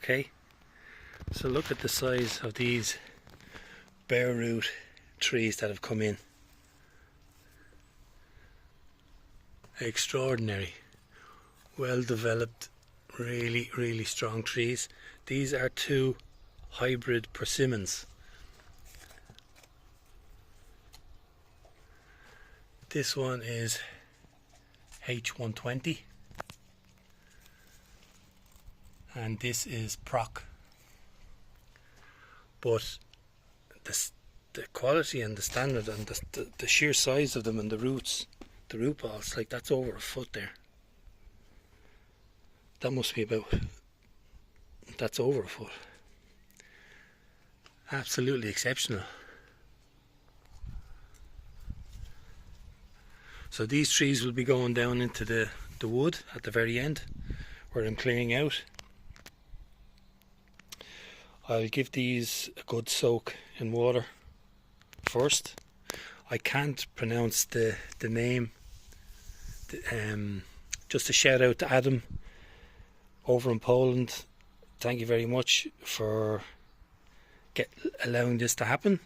Okay, so look at the size of these bare root trees that have come in. Extraordinary, well developed, really strong trees. These are two hybrid persimmons. This one is H120 and this is Prok. But the quality and the standard and the sheer size of them and the roots, the root balls, like that's over a foot there. That must be about, that's over a foot. Absolutely exceptional. So these trees will be going down into the wood at the very end where I'm clearing out. I'll give these a good soak in water first. I can't pronounce the name. Just a shout out to Adam over in Poland. Thank you very much for allowing this to happen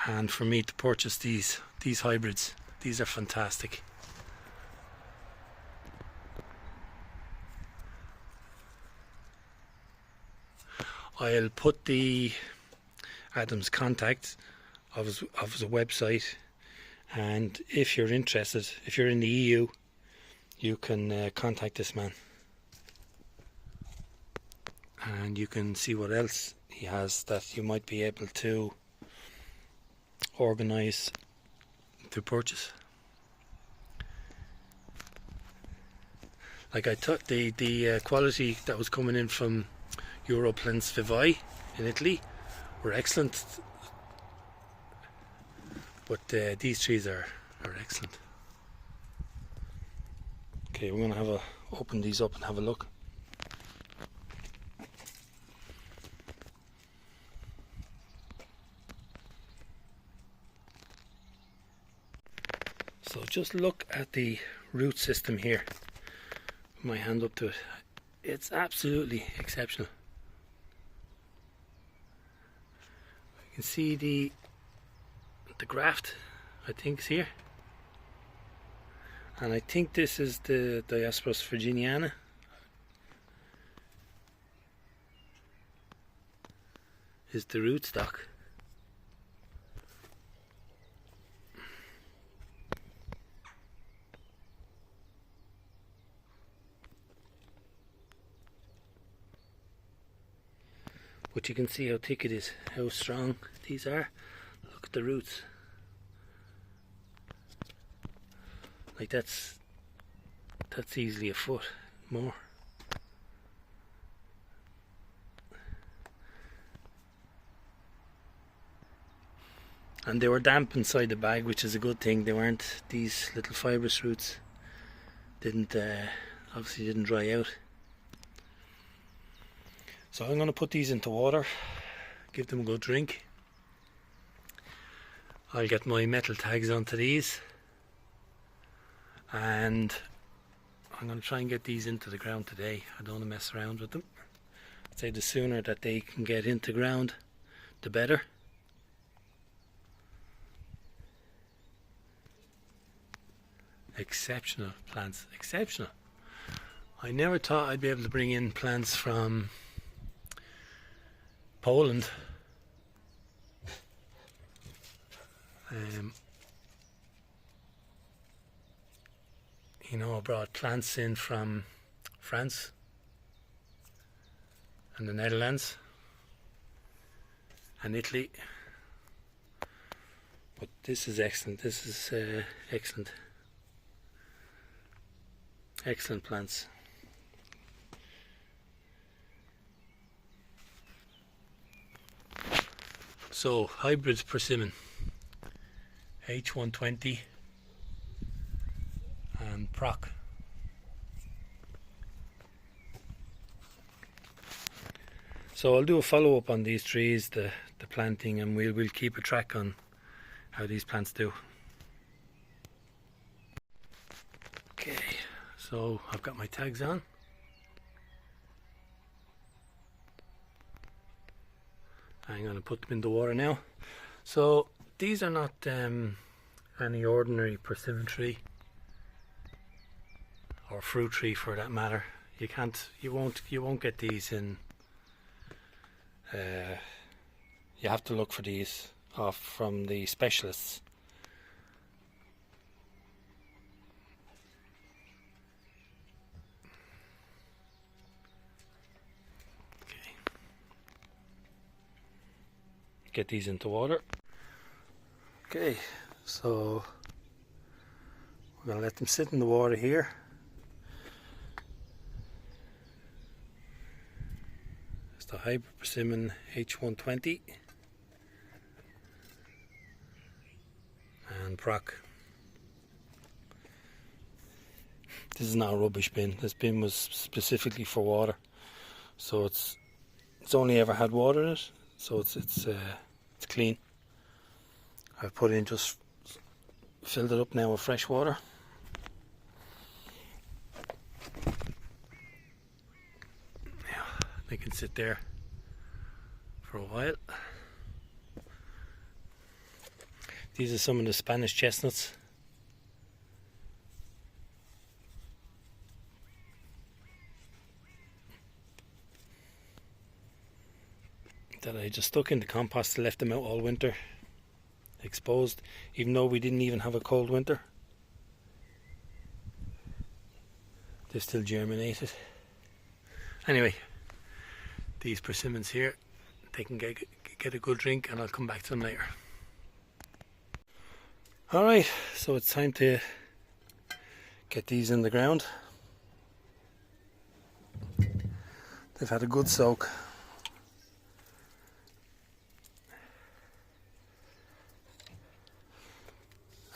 and for me to purchase these hybrids. These are fantastic. I'll put the Adam's contact of his website, and if you're interested, if you're in the EU, you can contact this man and you can see what else he has that you might be able to organise to purchase. Like I took the quality that was coming in from Plants Vivae in Italy were excellent, but these trees are excellent. Okay, we're going to open these up and have a look. So just look at the root system here. Put my hand up to it. It's absolutely exceptional. You can see the graft, I think, is here. And I think this is the Diospyros virginiana. Is the rootstock. But you can see how thick it is, how strong these are. Look at the roots. Like that's easily a foot more. And they were damp inside the bag, which is a good thing. They weren't, these little fibrous roots obviously didn't dry out. So I'm going to put these into water, give them a good drink. I'll get my metal tags onto these and I'm going to try and get these into the ground today. I don't want to mess around with them. I'd say the sooner that they can get into ground, the better. Exceptional plants, exceptional. I never thought I'd be able to bring in plants from Poland. You know, I brought plants in from France and the Netherlands and Italy, but this is excellent. This is excellent. Excellent plants. So hybrid persimmon, H120 and Prok. So I'll do a follow-up on these trees, the planting, and we'll keep a track on how these plants do. Okay, so I've got my tags on. I'm going to put them in the water now. So these are not any ordinary persimmon tree, or fruit tree for that matter. You won't get these in. You have to look for these off from the specialists. Okay. Get these into water. Okay, so we're going to let them sit in the water here. It's the hybrid persimmon H120 and Prok. This is not a rubbish bin. This bin was specifically for water, so it's only ever had water in it, so it's clean. I've put in, just filled it up now with fresh water. Yeah, they can sit there for a while. These are some of the Spanish chestnuts. That I just stuck in the compost and left them out all winter, exposed, even though we didn't even have a cold winter. They're still germinated. Anyway, these persimmons here, they can get a good drink, and I'll come back to them later. Alright, so it's time to get these in the ground. They've had a good soak.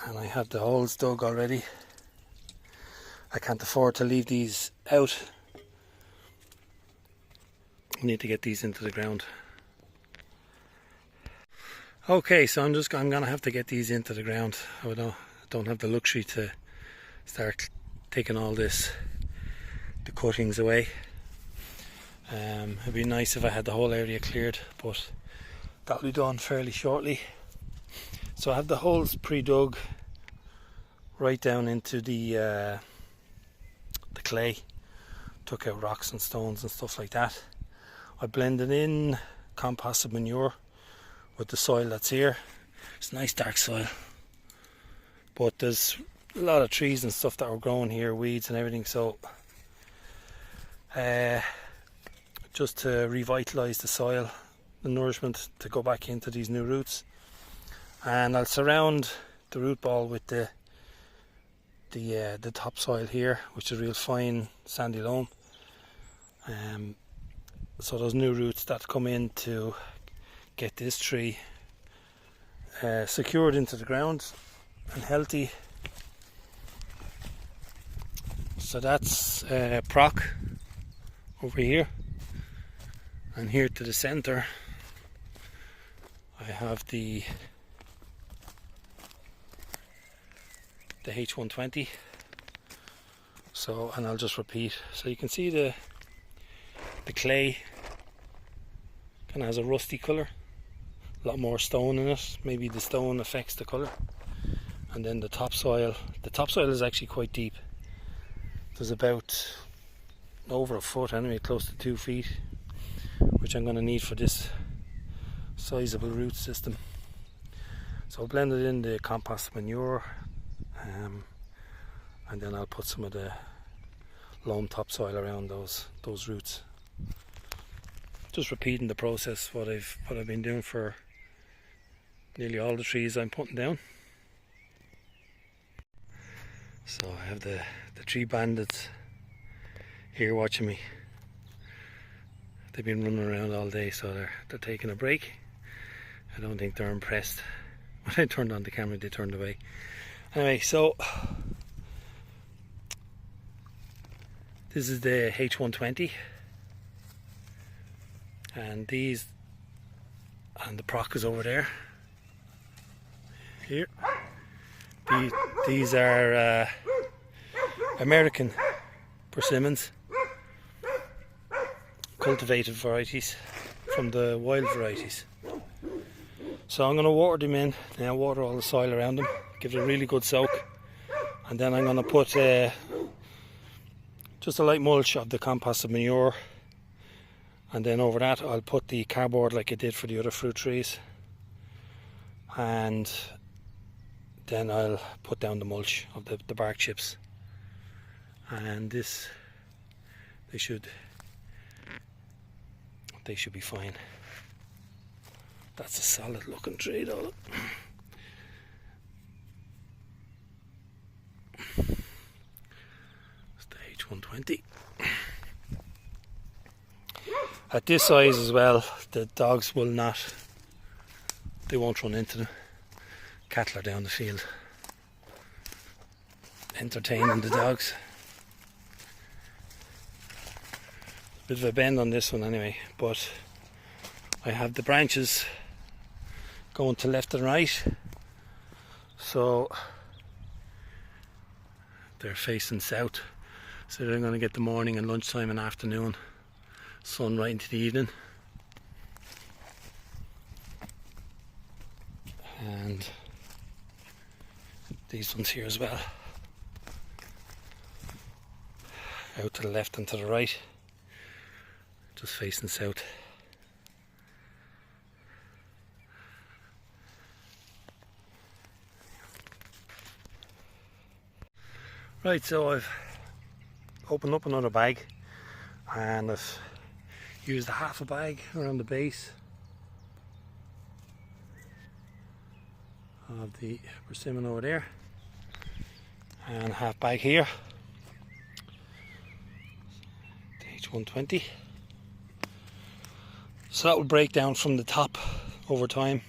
And I have the holes dug already. I can't afford to leave these out. I need to get these into the ground. Okay, so I'm gonna have to get these into the ground. I don't have the luxury to start taking all the cuttings away. It'd be nice if I had the whole area cleared, but that'll be done fairly shortly. So I have the holes pre-dug right down into the clay. Took out rocks and stones and stuff like that. I blended in composted manure with the soil that's here. It's nice dark soil, but there's a lot of trees and stuff that were growing here, weeds and everything, so just to revitalise the soil, the nourishment to go back into these new roots. And I'll surround the root ball with the topsoil here, which is real fine sandy loam. So those new roots that come in to get this tree secured into the ground and healthy. So that's Prok over here, and here to the centre I have the H120. So, and I'll just repeat. So you can see the clay kind of has a rusty colour, a lot more stone in it. Maybe the stone affects the colour. And then the topsoil is actually quite deep. There's about over a foot, anyway, close to 2 feet, which I'm going to need for this sizable root system. So I'll blend it in the compost manure, and then I'll put some of the loam topsoil around those roots. Just repeating the process what I've been doing for nearly all the trees I'm putting down. So I have the tree bandits here watching me. They've been running around all day, so they're taking a break. I don't think they're impressed. When I turned on the camera, they turned away. Anyway, so this is the H120, and the Prok is over there. Here, these are American persimmons, cultivated varieties from the wild varieties. So I'm going to water them in, now water all the soil around them, give it a really good soak, and then I'm going to put just a light mulch of the composted manure, and then over that I'll put the cardboard like I did for the other fruit trees, and then I'll put down the mulch of the bark chips, and this they should be fine. That's a solid looking tree though. It's the H120. At this size as well, the dogs will not, they won't run into them. Cattle are down the field entertaining the dogs. Bit of a bend on this one anyway, but I have the branches going to left and right, so they're facing south, so they're going to get the morning and lunchtime and afternoon sun right into the evening. And these ones here as well, out to the left and to the right, just facing south. Right, so I've opened up another bag and I've used a half a bag around the base of the persimmon over there, and a half bag here, the H120. So that will break down from the top over time.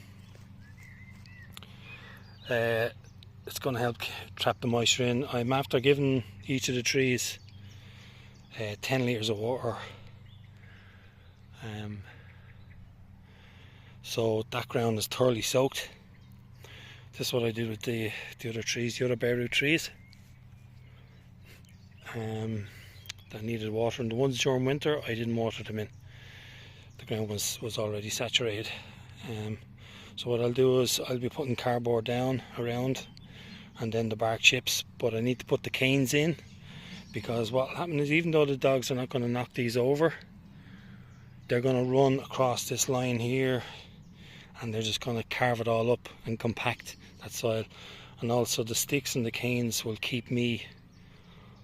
It's going to help trap the moisture in. I'm after giving each of the trees 10 litres of water. So that ground is thoroughly soaked. This is what I did with the other trees, the other bare root trees. That needed water, and the ones during winter I didn't water them in. The ground was already saturated. So what I'll do is I'll be putting cardboard down around, and then the bark chips, but I need to put the canes in, because what will happen is, even though the dogs are not going to knock these over, they're going to run across this line here and they're just going to carve it all up and compact that soil. And also the sticks and the canes will keep me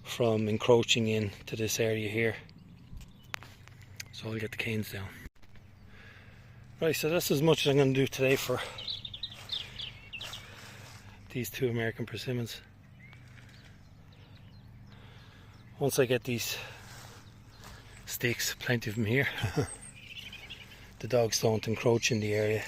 from encroaching in to this area here. So I'll get the canes down. Right, so that's as much as I'm going to do today for these two American persimmons. Once I get these sticks, plenty of them here, the dogs don't encroach in the area.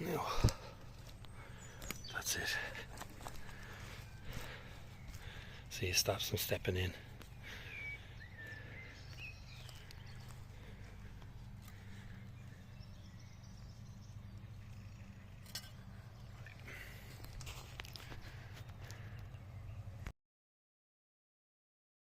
Now, that's it. See, it stops them stepping in.